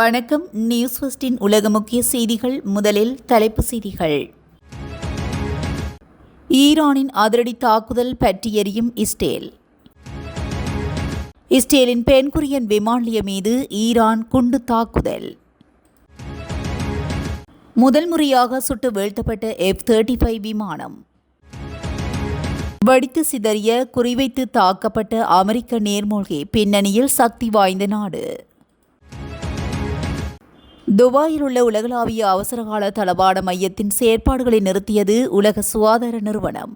வணக்கம். நியூஸ் ஃபர்ஸ்டின் உலக முக்கிய செய்திகள். முதலில் தலைப்பு செய்திகள். ஈரானின் அதிரடி தாக்குதல் பற்றி எரியும் இஸ்ரேல். இஸ்ரேலின் பென்குரியன் விமான நிலையம் மீது ஈரான் குண்டு தாக்குதல். முதல் முறையாக சுட்டு வீழ்த்தப்பட்ட F-35 விமானம். வெடித்து சிதறிய குறிவைத்து தாக்கப்பட்ட அமெரிக்க நீர்மூழ்கி பின்னணியில் சக்தி வாய்ந்த நாடு. துபாயில் உள்ள உலகளாவிய அவசரகால தளவாட மையத்தின் செயற்பாடுகளை நிறுத்தியது உலக சுகாதார நிறுவனம்.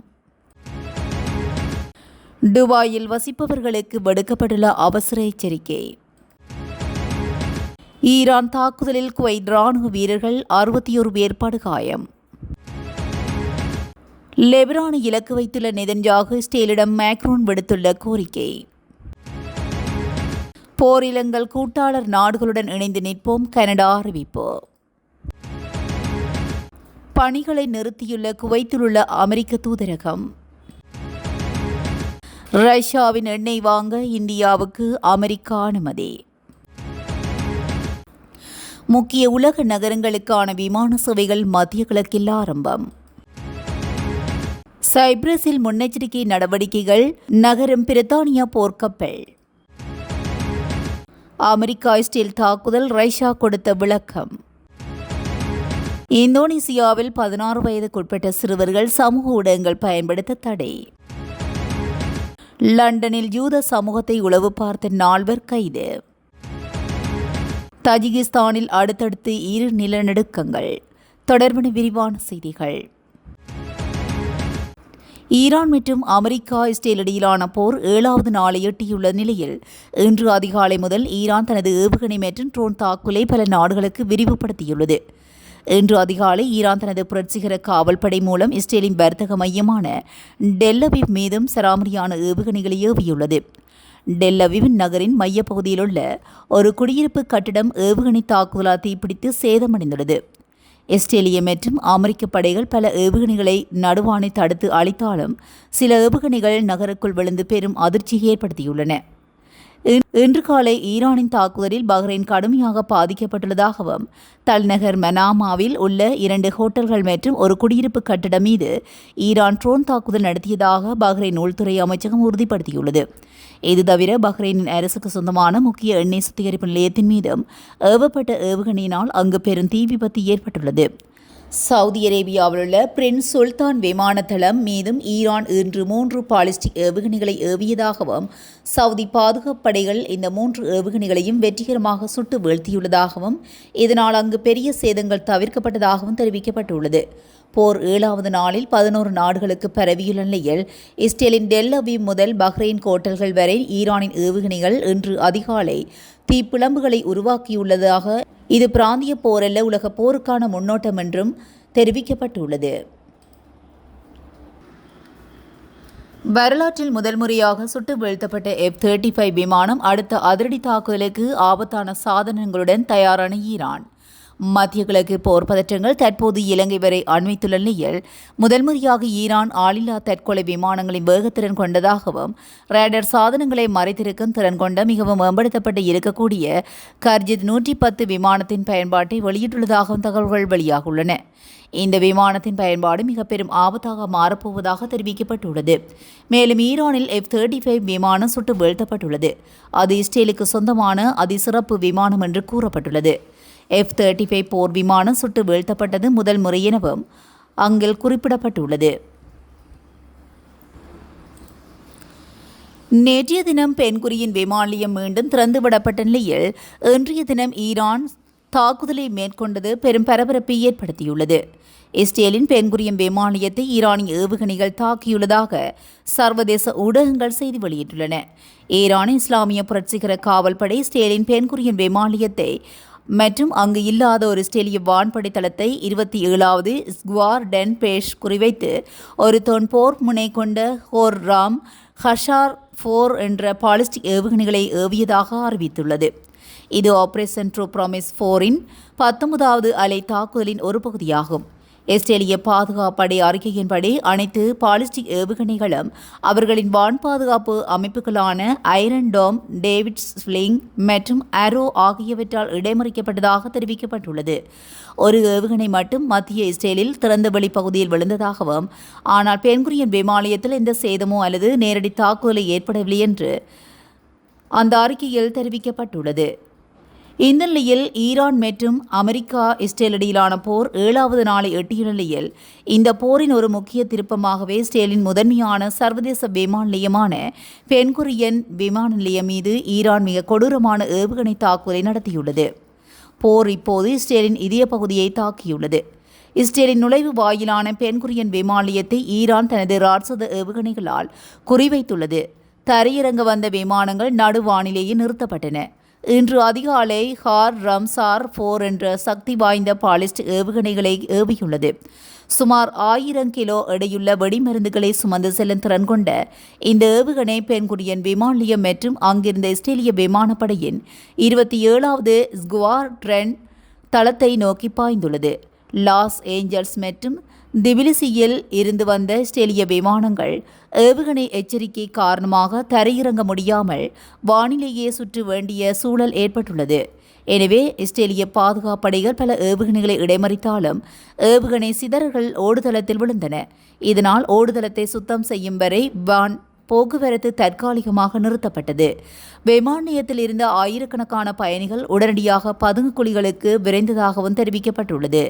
துபாயில் வசிப்பவர்களுக்கு விடுக்கப்பட்டுள்ள அவசர எச்சரிக்கை. ஈரான் தாக்குதலில் குவைத் ராணுவ வீரர்கள் 61 பேர் படுகாயம். லெபனானை இலக்கு வைத்துள்ள நெதன்யாகு இஸ்ரேலிடம் மேக்ரோன் விடுத்துள்ள கோரிக்கை. போரிலங்கள் கூட்டாளர் நாடுகளுடன் இணைந்து நிற்போம், கனடா அறிவிப்பு. பணிகளை நிறுத்தியுள்ள குவைத்திலுள்ள அமெரிக்க தூதரகம். ரஷ்யாவின் எண்ணெய் வாங்க இந்தியாவுக்கு அமெரிக்கா அனுமதி. முக்கிய உலக நகரங்களுக்கான விமான சேவைகள் மத்திய கிழக்கில் ஆரம்பம். சைப்ரஸில் முன்னெச்சரிக்கை நடவடிக்கைகள், நகரும் பிரித்தானியா போர்க்கப்பல். அமெரிக்கா இஸ்ரேல் தாக்குதல், ரஷ்யா கொடுத்த விளக்கம். இந்தோனேசியாவில் 16 வயதுக்குட்பட்ட சிறுவர்கள் சமூக ஊடகங்கள் பயன்படுத்த தடை. லண்டனில் யூத சமூகத்தை உளவு பார்த்த 4 கைது. தஜிகிஸ்தானில் அடுத்தடுத்து 2 நிலநடுக்கங்கள். தொடர்பான விரிவான செய்திகள். ஈரான் மற்றும் அமெரிக்கா இஸ்ரேல் இடையிலான போர் 7வது நாளை எட்டியுள்ள நிலையில் இன்று அதிகாலை முதல் ஈரான் தனது ஏவுகணை மற்றும் ட்ரோன் தாக்குதலை பல நாடுகளுக்கு விரிவுபடுத்தியுள்ளது. இன்று அதிகாலை ஈரான் தனது புரட்சிகர காவல்படை மூலம் இஸ்ரேலின் வர்த்தக மையமான டெல் அவீவ் மீதும் சராமரியான ஏவுகணைகளை ஏவியுள்ளது. டெல் அவீவ் நகரின் மையப்பகுதியில் உள்ள ஒரு குடியிருப்பு கட்டிடம் ஏவுகணை தாக்குதலால் தீப்பிடித்து சேதமடைந்துள்ளது. இஸ்ரேலிய மற்றும் அமெரிக்க படைகள் பல ஏவுகணைகளை நடுவானை தடுத்து அழித்தாலும் சில ஏவுகணைகள் நகருக்குள் விழுந்து பெரும் அதிர்ச்சியை ஏற்படுத்தியுள்ளன. இன்று காலை ஈரானின் தாக்குதலில் பஹ்ரைன் கடுமையாக பாதிக்கப்பட்டுள்ளதாகவும் தலைநகர் மனாமாவில் உள்ள 2 ஹோட்டல்கள் மற்றும் ஒரு குடியிருப்பு கட்டிடம் மீது ஈரான் ட்ரோன் தாக்குதல் நடத்தியதாக பஹ்ரைன் உள்துறை அமைச்சகம் உறுதிப்படுத்தியுள்ளது. இது தவிர பஹ்ரைனின் அரசுக்கு சொந்தமான முக்கிய எண்ணெய் சுத்திகரிப்பு நிலையத்தின் மீதும் ஏவப்பட்ட ஏவுகணையினால் அங்கு பெரும் தீ விபத்து ஏற்பட்டுள்ளது. சவுதி அரேபியாவில் உள்ள பிரின்ஸ் சுல்தான் விமான தளம் மீதும் ஈரான் இன்று 3 பாலிஸ்டிக் ஏவுகணைகளை ஏவியதாகவும் சவுதி பாதுகாப்பு படைகள் இந்த 3 ஏவுகணைகளையும் வெற்றிகரமாக சுட்டு வீழ்த்தியுள்ளதாகவும் இதனால் அங்கு பெரிய சேதங்கள் தவிர்க்கப்பட்டதாகவும் தெரிவிக்கப்பட்டுள்ளது. போர் 7வது நாளில் 11 நாடுகளுக்கு பரவியுள்ள நிலையில் இஸ்ரேலின் டெல் அவீவ் முதல் பஹ்ரைன் கோட்டல்கள் வரை ஈரானின் ஏவுகணைகள் இன்று அதிகாலை தீப்பிழம்புகளை உருவாக்கியுள்ளதாக இது பிராந்திய போரல்ல, உலக போருக்கான முன்னோட்டம் என்றும் தெரிவிக்கப்பட்டுள்ளது. வரலாற்றில் முதல் முறையாக சுட்டு வீழ்த்தப்பட்ட F-35 விமானம் அடுத்த அதிரடி தாக்குதலுக்கு ஆபத்தான சாதனங்களுடன் தயாரான ஈரான். மத்திய கிழக்கு போர் பதற்றங்கள் தற்போது இலங்கை வரை அண்மித்துள்ள நிலையில் முதல் முறையாக ஈரான் ஆளில்லா தற்கொலை விமானங்களின் வேகத்திறன் கொண்டதாகவும் ரேடர் சாதனங்களை மறைத்திருக்கும் திறன் கொண்ட மிகவும் மேம்படுத்தப்பட்டு இருக்கக்கூடிய கர்ஜித் 110 விமானத்தின் பயன்பாட்டை வெளியிட்டுள்ளதாகவும் தகவல்கள் வெளியாகியுள்ளன. இந்த விமானத்தின் பயன்பாடு மிக பெரும் ஆபத்தாக மாறப்போவதாக தெரிவிக்கப்பட்டுள்ளது. மேலும் ஈரானில் F-35 விமானம் சுட்டு வீழ்த்தப்பட்டுள்ளது. அது இஸ்ரேலுக்கு சொந்தமான அதிசிறப்பு விமானம் என்று கூறப்பட்டுள்ளது. F-35 போர் விமானம் சுட்டு வீழ்த்தப்பட்டது முதல் முறை எனவும் அங்கில் குறிப்பிடப்பட்டுள்ளது. நேற்றைய தினம் பென்குரியின் விமான நிலையம் மீண்டும் திறந்துவிடப்பட்ட நிலையில் இன்றைய தினம் ஈரான் தாக்குதலை மேற்கொண்டது பெரும் பரபரப்பை ஏற்படுத்தியுள்ளது. இஸ்ரேலின் பென்குரியின் விமான நிலையத்தை ஈரானிய ஏவுகணைகள் தாக்கியுள்ளதாக சர்வதேச ஊடகங்கள் செய்தி வெளியிட்டுள்ளன. ஈரானின் இஸ்லாமிய புரட்சிகர காவல்படை இஸ்ரேலின் பென்குரியின் விமான நிலையத்தை மற்றும் அங்கு இல்லாத ஒரு இஸ்ரேலிய வான்படை தளத்தை 27வது ஸ்குவார் டென் பேஷ் குறிவைத்து ஒரு தொன் போர் முனை கொண்ட ஹோர்ராம் ஹஷார் 4 என்ற பாலிஸ்டிக் ஏவுகணைகளை ஏவியதாக அறிவித்துள்ளது. இது ஆபரேஷன் ட்ரூ ப்ராமிஸ் 4இன் 19வது அலை தாக்குதலின் ஒரு பகுதியாகும். இஸ்ரேலிய பாதுகாப்படை அறிக்கையின்படி அனைத்து பாலிஸ்டிக் ஏவுகணைகளும் அவர்களின் வான் பாதுகாப்பு அமைப்புகளான ஐரன் டோம், டேவிட் ஸ்லிங் மற்றும் ஆரோ ஆகியவற்றால் இடைமறிக்கப்பட்டதாக தெரிவிக்கப்பட்டுள்ளது. ஒரு ஏவுகணை மட்டும் மத்திய இஸ்ரேலில் திறந்தவெளி பகுதியில் விழுந்ததாகவும், ஆனால் பென்குரியன் விமானத்தில் எந்த சேதமோ அல்லது நேரடி தாக்குதலை ஏற்படவில்லை என்று அந்த அறிக்கையில் தெரிவிக்கப்பட்டுள்ளது. இந்த நிலையில் ஈரான் மற்றும் அமெரிக்கா இஸ்ரேல் இடையிலான போர் 7வது நாளை எட்டிய நிலையில் இந்த போரின் ஒரு முக்கிய திருப்பமாகவே இஸ்ரேலின் முதன்மையான சர்வதேச விமான நிலையமான பென்குரியன் விமான நிலையம் மீது ஈரான் மிக கொடூரமான ஏவுகணை தாக்குதலை நடத்தியுள்ளது. போர் இப்போது இஸ்ரேலின் இதய பகுதியை தாக்கியுள்ளது. இஸ்ரேலின் நுழைவு வாயிலான பென்குரியன் விமான நிலையத்தை ஈரான் தனது ராட்சத ஏவுகணைகளால் குறிவைத்துள்ளது. தரையிறங்க வந்த விமானங்கள் நடுவானிலேயே நிறுத்தப்பட்டன. இன்று அதிகாலை ஹார் ரம்சார் 4 என்ற சக்தி வாய்ந்த பாலிஸ்ட் ஏவுகணைகளை ஏவியுள்ளது. சுமார் 1000 கிலோ எடையுள்ள வெடிமருந்துகளை சுமந்து செல்லும் திறன் கொண்ட இந்த ஏவுகணை பென்குரியன் விமான நிலையம் மற்றும் அங்கிருந்த இஸ்ரேலிய விமானப்படையின் 27வது ஸ்குவாட்ரன் தளத்தை நோக்கி பாய்ந்துள்ளது. லாஸ் ஏஞ்சல்ஸ் மற்றும் திபிலிசியில் இருந்து வந்த இஸ்ரேலிய விமானங்கள் ஏவுகணை எச்சரிக்கை காரணமாக தரையிறங்க முடியாமல் வானிலேயே சுற்ற வேண்டிய சூழல் ஏற்பட்டுள்ளது. எனவே இஸ்ரேலிய பாதுகாப்படைகள் பல ஏவுகணைகளை இடைமறித்தாலும் ஏவுகணை சிதறல்கள் ஓடுதளத்தில் விழுந்தன. இதனால் ஓடுதளத்தை சுத்தம் செய்யும் வரை வான் போக்குவரத்து தற்காலிகமாக நிறுத்தப்பட்டது. விமான நிலையத்தில் இருந்த ஆயிரக்கணக்கான பயணிகள் உடனடியாக பதுங்கு குழிகளுக்கு விரைந்ததாகவும் தெரிவிக்கப்பட்டுள்ளது.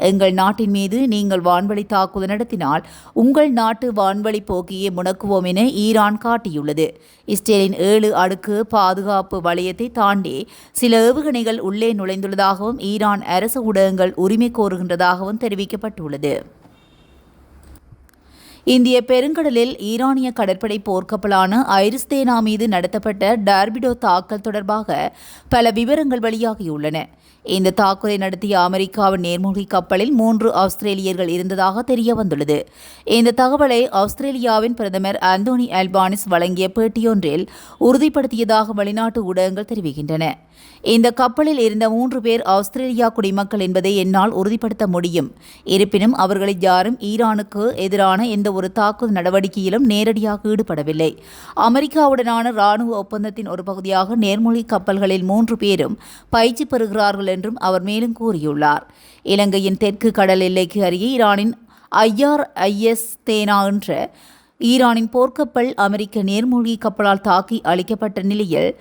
எங்கள் நாட்டின் மீது நீங்கள் வான்வழி தாக்குதல் நடத்தினால் உங்கள் நாட்டு வான்வழி போக்கியே முடக்குவோம் என ஈரான் காட்டியுள்ளது. இஸ்ரேலின் 7 அடுக்கு பாதுகாப்பு வளையத்தை தாண்டி சில ஏவுகணைகள் உள்ளே நுழைந்துள்ளதாகவும் ஈரான் அரசு ஊடகங்கள் உரிமை கோருகின்றதாகவும் தெரிவிக்கப்பட்டுள்ளது. இந்திய பெருங்கடலில் ஈரானிய கடற்படை போர்க்கப்பலான ஐரிஸ்தேனா மீது நடத்தப்பட்ட டார்பிடோ தாக்கல் தொடர்பாக பல விவரங்கள் வெளியாகியுள்ளன. இந்த தாக்குதலை நடத்திய அமெரிக்காவின் நீர்மூழ்கி கப்பலில் 3 ஆஸ்திரேலியர்கள் இருந்ததாக தெரிய வந்துள்ளது. இந்த தகவலை ஆஸ்திரேலியாவின் பிரதமர் ஆந்தோனி அல்பானிஸ் வழங்கிய பேட்டியொன்றில் உறுதிப்படுத்தியதாக வெளிநாட்டு ஊடகங்கள் தெரிவிக்கின்றன. இந்த கப்பலில் இருந்த 3 பேர் ஆஸ்திரேலியா குடிமக்கள் என்பதை என்னால் உறுதிப்படுத்த முடியும். இருப்பினும் அவர்களில் யாரும் ஈரானுக்கு எதிரான எந்த ஒரு தாக்குதல் நடவடிக்கையிலும் நேரடியாக ஈடுபடவில்லை. அமெரிக்காவுடனான இராணுவ ஒப்பந்தத்தின் ஒரு பகுதியாக நீர்மூழ்கி கப்பல்களில் 3 பேரும் பயிற்சி பெறுகிறார்கள் என்றும் அவர் மேலும் கூறியுள்ளார். இலங்கையின் தெற்கு கடல் எல்லைக்கு அருகே ஈரானின் ஐஆர்ஐஎஸ் தேனா என்ற ஈரானின் போர்க்கப்பல் அமெரிக்க நீர்மூழ்கி கப்பலால் தாக்கி அழிக்கப்பட்ட நிலையில்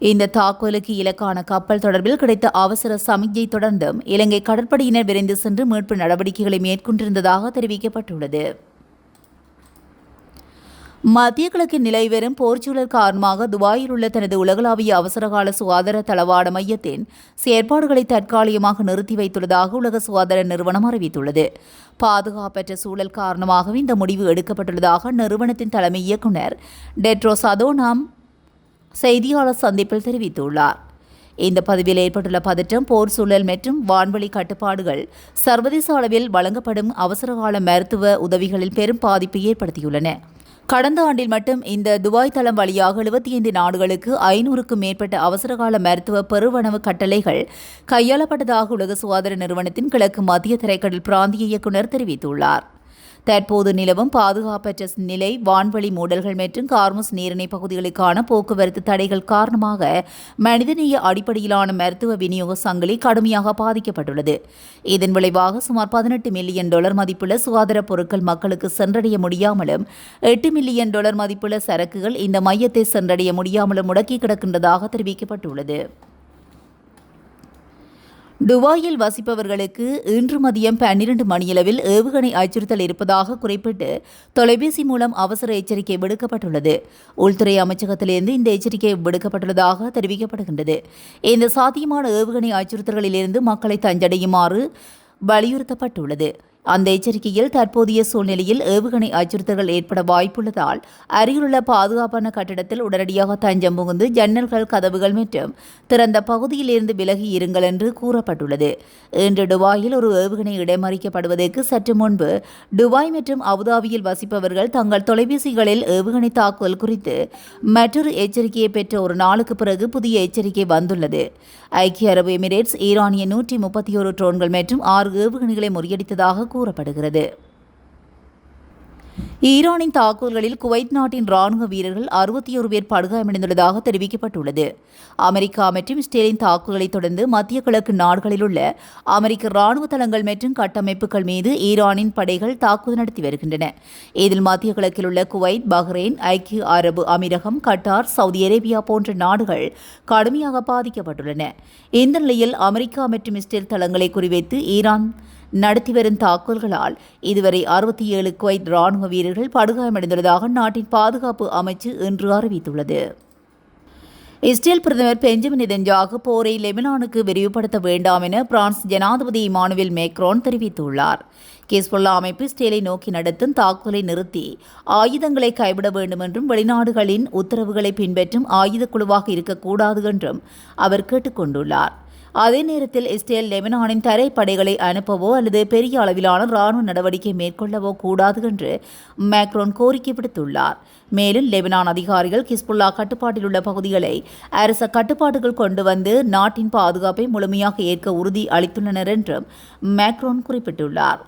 இந்த தாக்குதலுக்கு இலக்கான கப்பல் தொடர்பில் கிடைத்த அவசர சமிக்ஞை தொடர்ந்தும் இலங்கை கடற்படையினர் விரைந்து சென்று மீட்பு நடவடிக்கைகளை மேற்கொண்டிருந்ததாக தெரிவிக்கப்பட்டுள்ளது. மத்திய கிழக்கின் நிலைவரும் போர்ச்சூழல் காரணமாக துபாயில் உள்ள தனது உலகளாவிய அவசரகால சுகாதார தளவாட மையத்தின் செயற்பாடுகளை தற்காலிகமாக நிறுத்தி வைத்துள்ளதாக உலக சுகாதார நிறுவனம் அறிவித்துள்ளது. பாதுகாப்பற்ற சூழல் காரணமாகவே இந்த முடிவு எடுக்கப்பட்டுள்ளதாக நிறுவனத்தின் தலைமை இயக்குநர் டெட்ரோஸ் அதோனாம் செய்தியாளர் சந்திப்பில் தெரிவித்துள்ளார். இந்த பதிவில் ஏற்பட்டுள்ள பதற்றம் போர் சூழல் மற்றும் வான்வழி கட்டுப்பாடுகள் சர்வதேச அளவில் வழங்கப்படும் அவசரகால மருத்துவ உதவிகளில் பெரும் பாதிப்பை ஏற்படுத்தியுள்ளன. கடந்த ஆண்டில் மட்டும் இந்த துபாய் தளம் வழியாக 75 நாடுகளுக்கு 500க்கும் மேற்பட்ட அவசரகால மருத்துவ பெருவனவு கட்டளைகள் கையாளப்பட்டதாக உலக சுகாதார நிறுவனத்தின் கிழக்கு மத்திய தரைக்கடல் பிராந்திய இயக்குநர் தெரிவித்துள்ளார். தற்போது நிலவும் பாதுகாப்பற்ற நிலை, வான்வழி மூடல்கள் மற்றும் கார்முஸ் நீரிணை பகுதிகளுக்கான போக்குவரத்து தடைகள் காரணமாக மனிதநேய அடிப்படையிலான மருத்துவ விநியோக சங்கிலி கடுமையாக பாதிக்கப்பட்டுள்ளது. இதன் விளைவாக சுமார் $18 மில்லியன் மதிப்புள்ள சுகாதார பொருட்கள் மக்களுக்கு சென்றடைய முடியாமலும் $8 மில்லியன் மதிப்புள்ள சரக்குகள் இந்த மையத்தை சென்றடைய முடியாமலும் முடக்கி கிடக்கின்றதாக தெரிவிக்கப்பட்டுள்ளது. துபாயில் வசிப்பவர்களுக்கு இன்று மதியம் 12 மணியளவில் ஏவுகணை அச்சுறுத்தல் இருப்பதாக குறிப்பிட்டு தொலைபேசி மூலம் அவசர எச்சரிக்கை விடுக்கப்பட்டுள்ளது. உள்துறை அமைச்சகத்திலிருந்து இந்த எச்சரிக்கை விடுக்கப்பட்டுள்ளதாக தெரிவிக்கப்படுகின்றது. இந்த சாத்தியமான ஏவுகணை அச்சுறுத்தல்களிலிருந்து மக்களை தஞ்சடையுமாறு வலியுறுத்தப்பட்டுள்ளது. அந்த எச்சரிக்கையில் தற்போதைய சூழ்நிலையில் ஏவுகணை அச்சுறுத்தல்கள் ஏற்பட வாய்ப்புள்ளதால் அருகிலுள்ள பாதுகாப்பான கட்டிடத்தில் உடனடியாக தஞ்சம் புகுந்து ஜன்னல்கள், கதவுகள் மற்றும் திறந்த பகுதியில் இருந்து விலகி இருங்கள் என்று கூறப்பட்டுள்ளது. இன்று துபாயில் ஒரு ஏவுகணை இடைமறிக்கப்படுவதற்கு சற்று முன்பு துபாய் மற்றும் அபுதாபியில் வசிப்பவர்கள் தங்கள் தொலைபேசிகளில் ஏவுகணை தாக்குதல் குறித்து மற்றொரு எச்சரிக்கையை பெற்ற ஒரு நாளுக்கு பிறகு புதிய எச்சரிக்கை வந்துள்ளது. ஐக்கிய அரபு எமிரேட்ஸ் ஈரானிய 131 ட்ரோன்கள் மற்றும் 6 ஏவுகணைகளை முறியடித்ததாக கூறப்படுகிறது. ஈரானின் தாக்குதல்களில் குவைத் நாட்டின் ராணுவ வீரர்கள் 61 பேர் படுகாயமடைந்துள்ளதாக தெரிவிக்கப்பட்டுள்ளது. அமெரிக்கா மற்றும் இஸ்ரேலின் தாக்குதலை தொடர்ந்து மத்திய கிழக்கு நாடுகளில் உள்ள அமெரிக்க ராணுவ தளங்கள் மற்றும் கட்டமைப்புகள் மீது ஈரானின் படைகள் தாக்குதல் நடத்தி வருகின்றன. இதில் மத்திய கிழக்கில் உள்ள குவைத், பஹ்ரைன், ஐக்கிய அரபு அமீரகம், கட்டார், சவுதி அரேபியா போன்ற நாடுகள் கடுமையாக பாதிக்கப்பட்டுள்ளன. இந்த நிலையில் அமெரிக்கா மற்றும் இஸ்ரேல் தளங்களை குறிவைத்து ஈரான் நடத்தி வரும் தாக்குதல்களால் இதுவரை 67 குவைத் ராணுவ வீரர்கள் படுகாயமடைந்துள்ளதாக நாட்டின் பாதுகாப்பு அமைச்சு இன்று அறிவித்துள்ளது. இஸ்ரேல் பிரதமர் பெஞ்சமின் நெதன்யாகு போரை லெபனானுக்கு விரிவுபடுத்த வேண்டாம் என பிரான்ஸ் ஜனாதிபதி இமானுவேல் மேக்ரோன் தெரிவித்துள்ளார். ஹிஸ்புல்லா அமைப்பு இஸ்ரேலை நோக்கி நடத்தும் தாக்குதலை நிறுத்தி ஆயுதங்களை கைவிட வேண்டும் என்றும் வெளிநாடுகளின் உத்தரவுகளை பின்பற்றும் ஆயுத குழுவாக இருக்கக்கூடாது என்றும் அவர் கேட்டுக் கொண்டுள்ளார். அதே நேரத்தில் இஸ்ரேல் லெபனானின் தரைப்படைகளை அனுப்பவோ அல்லது பெரிய அளவிலான ராணுவ நடவடிக்கை மேற்கொள்ளவோ கூடாது என்று மேக்ரோன் கோரிக்கை விடுத்துள்ளார். மேலும் லெபனான் அதிகாரிகள் ஹிஸ்புல்லா கட்டுப்பாட்டில் உள்ள பகுதிகளை அரச கட்டுப்பாட்டுக்குள் கொண்டு வந்து நாட்டின் பாதுகாப்பை முழுமையாக ஏற்க உறுதி அளித்துள்ளனர் என்றும் மேக்ரோன் குறிப்பிட்டுள்ளார்.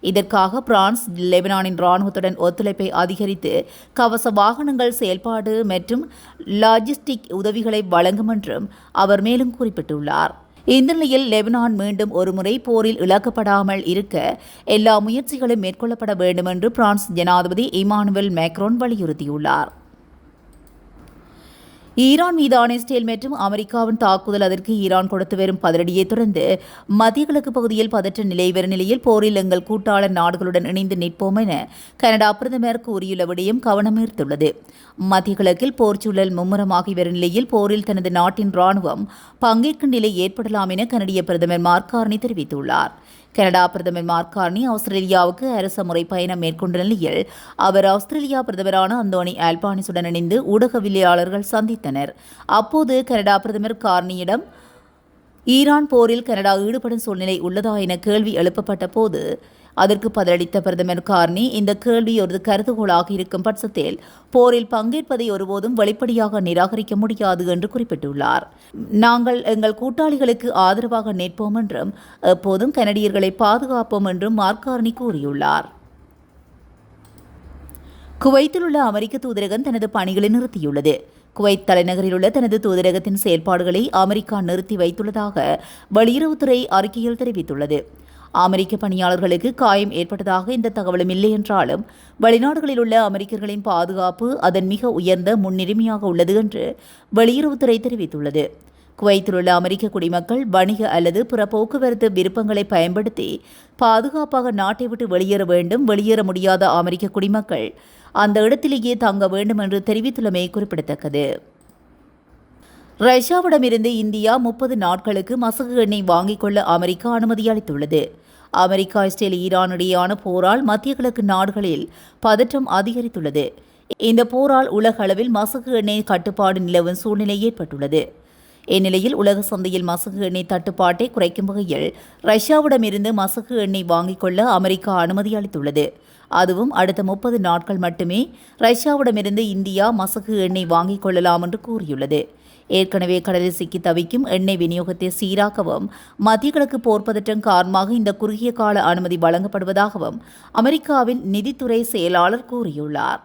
இதற்காக பிரான்ஸ் லெபனானின் ராணுவத்துடன் ஒத்துழைப்பை அதிகரித்து கவச வாகனங்கள் செயல்பாடு மற்றும் லாஜிஸ்டிக் உதவிகளை வழங்கும் என்றும் அவர் மேலும் குறிப்பிட்டுள்ளார். இந்த நிலையில் லெபனான் மீண்டும் ஒருமுறை போரில் இழக்கப்படாமல் இருக்க எல்லா முயற்சிகளும் மேற்கொள்ளப்பட வேண்டும் என்று பிரான்ஸ் ஜனாதிபதி இமானுவேல் மேக்ரோன் வலியுறுத்தியுள்ளார். ஈரான் மீதான இஸ்ரேல் மற்றும் அமெரிக்காவின் தாக்குதல் அதற்கு ஈரான் கொடுத்து வரும் பதிலடியை தொடர்ந்து மத்திய கிழக்கு பகுதியில் பதற்ற நிலை வரும் நிலையில் போரில் எங்கள் கூட்டாளர் நாடுகளுடன் இணைந்து நிற்போம் என கனடா பிரதமர் கூறியுள்ள விடயம் கவனம் ஈர்த்துள்ளது. மத்திய கிழக்கில் போர் சூழல் மும்முரமாகி வரும் நிலையில் போரில் தனது நாட்டின் ராணுவம் பங்கேற்கும் நிலை ஏற்படலாம் என கனடிய பிரதமர் மார்க் கார்னி தெரிவித்துள்ளார். கனடா பிரதமர் மார்க் கார்னி ஆஸ்திரேலியாவுக்கு அரச முறை பயணம் மேற்கொண்ட நிலையில் அவர் ஆஸ்திரேலியா பிரதமரான அந்தோனி ஆல்பானிசுடன் இணைந்து ஊடகவியலாளர்கள் சந்தித்தனர். அப்போது கனடா பிரதமர் கார்னியிடம் ஈரான் போரில் கனடா ஈடுபடும் சூழ்நிலை உள்ளதா என கேள்வி எழுப்பப்பட்ட போது அதற்கு பதிலளித்த பிரதமர் கார்னி, இந்த கேள்வி ஒரு கருதுகோளாக இருக்கும் பட்சத்தில் போரில் பங்கேற்பதை ஒருபோதும் வெளிப்படையாக நிராகரிக்க முடியாது என்று குறிப்பிட்டுள்ளார். நாங்கள் எங்கள் கூட்டாளிகளுக்கு ஆதரவாக நிற்போம் என்றும் எப்போதும் கனடியர்களை பாதுகாப்போம் என்றும் மார்க் கார்னி கூறியுள்ளார். குவைத்தில் உள்ள அமெரிக்க தூதரகம் தனது பணிகளை நிறுத்தியுள்ளது. குவைத் தலைநகரில் உள்ள தனது தூதரகத்தின் செயல்பாடுகளை அமெரிக்கா நிறுத்தி வைத்துள்ளதாக வெளியுறவுத்துறை அறிக்கையில் தெரிவித்துள்ளது. அமெரிக்க பணியாளர்களுக்கு காயம் ஏற்பட்டதாக எந்த தகவலும் இல்லை என்றாலும் வெளிநாடுகளில் உள்ள அமெரிக்கர்களின் பாதுகாப்பு அதன் மிக உயர்ந்த முன்னுரிமையாக உள்ளது என்று வெளியுறவுத்துறை தெரிவித்துள்ளது. குவைத்தில் உள்ள அமெரிக்க குடிமக்கள் வணிக அல்லது பிற போக்குவரத்து விருப்பங்களை பயன்படுத்தி பாதுகாப்பாக நாட்டை விட்டு வெளியேற வேண்டும். வெளியேற முடியாத அமெரிக்க குடிமக்கள் அந்த இடத்திலேயே தங்க வேண்டும் என்று தெரிவித்துள்ளமை குறிப்பிடத்தக்கது. ரஷ்யாவிடமிருந்து இந்தியா 30 நாட்களுக்கு மசகு எண்ணெய் வாங்கிக் கொள்ள அமெரிக்கா அனுமதி அளித்துள்ளது. அமெரிக்கா, இஸ்ரேல், ஈரான் இடையேயான போரால் மத்திய கிழக்கு நாடுகளில் பதற்றம் அதிகரித்துள்ளது. இந்த போரால் உலக அளவில் மசகு எண்ணெய் கட்டுப்பாடு நிலவும் சூழ்நிலை ஏற்பட்டுள்ளது. இந்நிலையில் உலக சந்தையில் மசகு எண்ணெய் தட்டுப்பாட்டை குறைக்கும் வகையில் ரஷ்யாவிடமிருந்து மசகு எண்ணெய் வாங்கிக் கொள்ள அமெரிக்கா அனுமதி அளித்துள்ளது. அதுவும் அடுத்த 30 நாட்கள் மட்டுமே ரஷ்யாவிடமிருந்து இந்தியா மசகு எண்ணெய் வாங்கிக் கொள்ளலாம் என்று கூறியுள்ளது. ஏற்கனவே கடலில் சிக்கி தவிக்கும் எண்ணெய் விநியோகத்தை சீராக்கவும் மத்திய கிழக்கு போர் பதற்றம் காரணமாக இந்த குறுகிய கால அனுமதி வழங்கப்படுவதாகவும் அமெரிக்காவின் நிதித்துறை செயலாளர் கூறியுள்ளார்.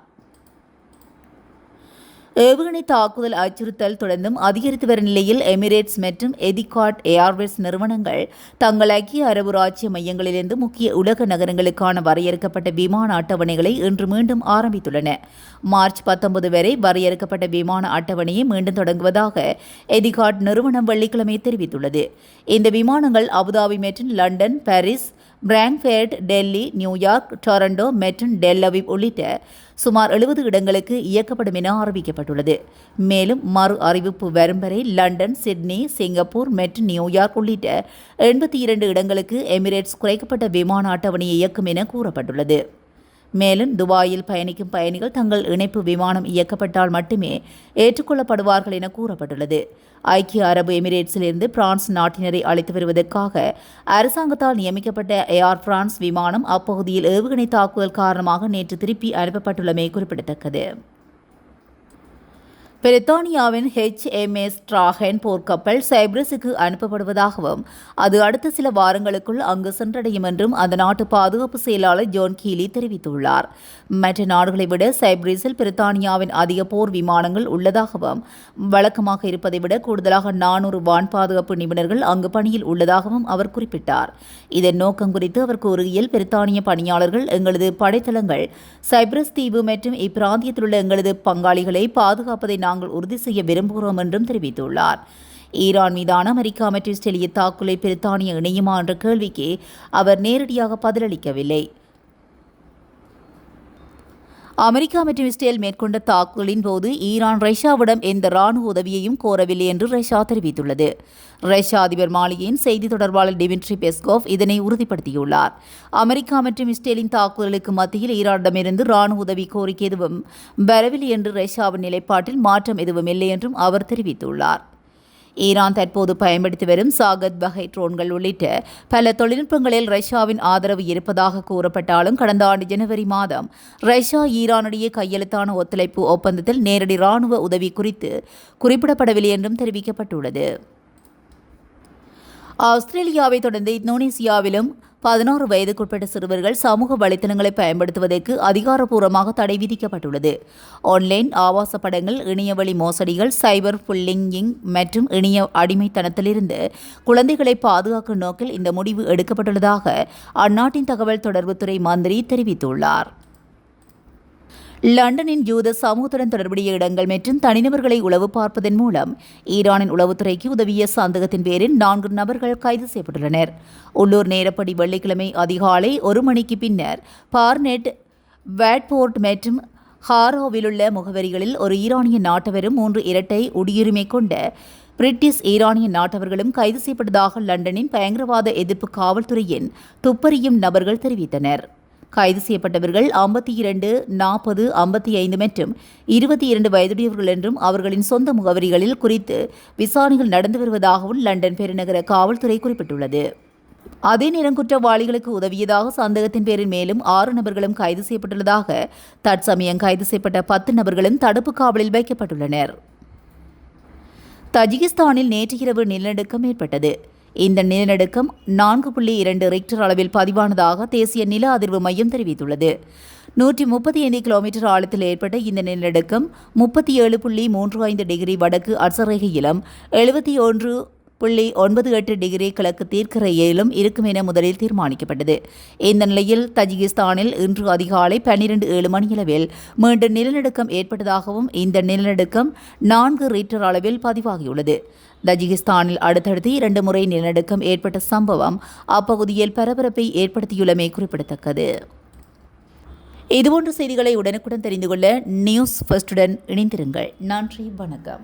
ஏவுகணை தாக்குதல் அச்சுறுத்தல் தொடர்ந்தும் அதிகரித்து வரும் நிலையில் எமிரேட்ஸ் மற்றும் எதிகாட் ஏர்வேஸ் நிறுவனங்கள் தங்கள் ஐக்கிய அரபு ராச்சிய மையங்களிலிருந்து முக்கிய உலக நகரங்களுக்கான வரையறுக்கப்பட்ட விமான அட்டவணைகளை இன்று மீண்டும் ஆரம்பித்துள்ளன. மார்ச் 19 வரை வரையறுக்கப்பட்ட விமான அட்டவணையை மீண்டும் தொடங்குவதாக எதிகாட் நிறுவனம் வெள்ளிக்கிழமை தெரிவித்துள்ளது. இந்த விமானங்கள் அபுதாபி மற்றும் London, Paris, Frankfurt, Delhi, New York, Toronto மற்றும் டெல் அவீவ் உள்ளிட்ட சுமார் 70 இடங்களுக்கு இயக்கப்படும் என அறிவிக்கப்பட்டுள்ளது. மேலும் மறு அறிவிப்பு வரும் வரை லண்டன், சிட்னி, சிங்கப்பூர் மற்றும் நியூயார்க் உள்ளிட்ட 82 இடங்களுக்கு எமிரேட்ஸ் குறைக்கப்பட்ட விமான அட்டவணையை இயக்கும் என கூறப்பட்டுள்ளது. மேலும் துபாயில் பயணிக்கும் பயணிகள் தங்கள் இணைப்பு விமானம் இயக்கப்பட்டால் மட்டுமே ஏற்றுக்கொள்ளப்படுவார்கள் என கூறப்பட்டுள்ளது. ஐக்கிய அரபு எமிரேட்ஸிலிருந்து பிரான்ஸ் நாட்டினரை அழைத்து வருவதற்காக அரசாங்கத்தால் நியமிக்கப்பட்ட ஏர் பிரான்ஸ் விமானம் அப்பகுதியில் ஏவுகணை தாக்குதல் காரணமாக நேற்று திருப்பி அனுப்பப்பட்டுள்ளமை குறிப்பிடத்தக்கது. பிரித்தானியாவின் HMS ட்ராகன் போர்க்கப்பல் சைப்ரஸுக்கு அனுப்பப்படுவதாகவும் அது அடுத்த சில வாரங்களுக்குள் அங்கு சென்றடையும் என்றும் அந்த நாட்டு பாதுகாப்பு செயலாளர் ஜோன் கீலி தெரிவித்துள்ளார். மற்ற நாடுகளை விட சைப்ரஸில் பிரித்தானியாவின் அதிக போர் விமானங்கள் உள்ளதாகவும் வழக்கமாக இருப்பதை விட கூடுதலாக 400 வான் பாதுகாப்பு நிபுணர்கள் அங்கு பணியில் உள்ளதாகவும் அவர் குறிப்பிட்டார். இதன் நோக்கம் குறித்து அவர் கூறுகையில், பிரித்தானிய பணியாளர்கள் எங்களது படைத்தளங்கள் சைப்ரஸ் தீவு மற்றும் இப்பிராந்தியத்தில் உள்ள எங்களது பங்காளிகளை பாதுகாப்பதை நாங்கள் உறுதி செய்ய விரும்புகிறோம் என்றும் தெரிவித்துள்ளார். ஈரான் மீதான அமெரிக்கா மற்றும் இஸ்ரேலிய தாக்குதலை பிரித்தானியா இணையுமா என்ற கேள்விக்கு அவர் நேரடியாக பதிலளிக்கவில்லை. அமெரிக்கா மற்றும் இஸ்ரேல் மேற்கொண்ட தாக்குதலின் போது ஈரான் ரஷ்யாவிடம் எந்த ராணுவ உதவியையும் கோரவில்லை என்று ரஷ்யா தெரிவித்துள்ளது. ரஷ்யா அதிபர் மாளிகையின் செய்தி தொடர்பாளர் டிமிட்ரி பெஸ்கோவ் இதனை உறுதிப்படுத்தியுள்ளார். அமெரிக்கா மற்றும் இஸ்ரேலின் தாக்குதலுக்கு மத்தியில் ஈரானிடமிருந்து ராணுவ உதவி கோரிக்கை எதுவும் வரவில்லை என்று ரஷ்யாவின் நிலைப்பாட்டில் மாற்றம் எதுவும் இல்லை என்றும் அவர் தெரிவித்துள்ளார். ஈரான் தற்போது பயன்படுத்தி வரும் சாகத் வகை ட்ரோன்கள் உள்ளிட்ட பல தொழில்நுட்பங்களில் ரஷ்யாவின் ஆதரவு இருப்பதாக கூறப்பட்டாலும் கடந்த ஆண்டு ஜனவரி மாதம் ரஷ்யா ஈரானிடையே கையெழுத்தான ஒத்துழைப்பு ஒப்பந்தத்தில் நேரடி ராணுவ உதவி குறித்து குறிப்பிடப்படவில்லை என்றும் தெரிவிக்கப்பட்டுள்ளது. ஆஸ்திரேலியாவை தொடர்ந்து இந்தோனேசியாவிலும் 16 வயதுக்குட்பட்ட சிறுவர்கள் சமூக வலைத்தளங்களை பயன்படுத்துவதற்கு அதிகாரப்பூர்வமாக தடை விதிக்கப்பட்டுள்ளது. ஆன்லைன் ஆபாச படங்கள், இணையவழி மோசடிகள், சைபர் புல்லிங்கிங் மற்றும் இணைய அடிமைத்தனத்திலிருந்து குழந்தைகளை பாதுகாக்கும் நோக்கில் இந்த முடிவு எடுக்கப்பட்டுள்ளதாக அந்நாட்டின் தகவல் தொடர்புத்துறை மந்திரி தெரிவித்துள்ளார். லண்டனின் யூத சமூகத்துடன் தொடர்புடைய இடங்கள் மற்றும் தனிநபர்களை உளவு பார்ப்பதன் மூலம் ஈரானின் உளவுத்துறைக்கு உதவிய சந்தேகத்தின் பேரில் 4 நபர்கள் கைது செய்யப்பட்டுள்ளனர். உள்ளூர் நேரப்படி வெள்ளிக்கிழமை அதிகாலை 1 மணிக்கு பின்னர் பார்னெட், வாட்போர்ட் மற்றும் ஹாரோவிலுள்ள முகவரிகளில் ஒரு ஈரானிய நாட்டவரும் 3 இரட்டை குடியுரிமை கொண்ட பிரிட்டிஷ் ஈரானிய நாட்டவர்களும் கைது செய்யப்பட்டதாக லண்டனின் பயங்கரவாத எதிர்ப்பு காவல்துறையின் துப்பறியும் நபர்கள் தெரிவித்தனர். கைது செய்யப்பட்டவர்கள் 52, 40, 55 மற்றும் 22 வயதுடையவர்கள் என்றும் அவர்களின் சொந்த முகவரிகளில் குறித்து விசாரணைகள் நடந்து வருவதாகவும் லண்டன் பெருநகர காவல்துறை குறிப்பிட்டுள்ளது. அதே நேரம் குற்றவாளிகளுக்கு உதவியதாக சந்தேகத்தின் பேரில் மேலும் 6 நபர்களும் கைது செய்யப்பட்டுள்ளதாக தற்சமயம் கைது செய்யப்பட்ட 10 நபர்களும் தடுப்பு காவலில் வைக்கப்பட்டுள்ளனர். தஜிகிஸ்தானில் நேற்று இரவு நிலநடுக்கம் ஏற்பட்டது. இந்த நிலநடுக்கம் 4.2 ரிக்டர் அளவில் பதிவானதாக தேசிய நில அதிர்வு மையம் தெரிவித்துள்ளது. 135 கிலோமீட்டர் ஆழத்தில் ஏற்பட்ட இந்த நிலநடுக்கம் 37.35 டிகிரி வடக்கு அட்சரேகையிலும் 71.98 டிகிரி கிழக்கு தீர்க்கரையிலும் இருக்கும் என முதலில் தீர்மானிக்கப்பட்டது. இந்த நிலையில் தஜிகிஸ்தானில் இன்று அதிகாலை 12:07 மணியளவில் மீண்டும் நிலநடுக்கம் ஏற்பட்டதாகவும் இந்த நிலநடுக்கம் 4 ரிக்டர் அளவில் பதிவாகியுள்ளது. தஜிகிஸ்தானில் அடுத்தடுத்து 2 முறை நிலநடுக்கம் ஏற்பட்ட சம்பவம் அப்பகுதியில் பரபரப்பை ஏற்படுத்தியுள்ளமை குறிப்பிடத்தக்கது. இதுபோன்ற செய்திகளை உடனுக்குடன் தெரிந்து கொள்ள நியூஸ் ஃபர்ஸ்டுடன் இணைந்திருங்கள். நன்றி, வணக்கம்.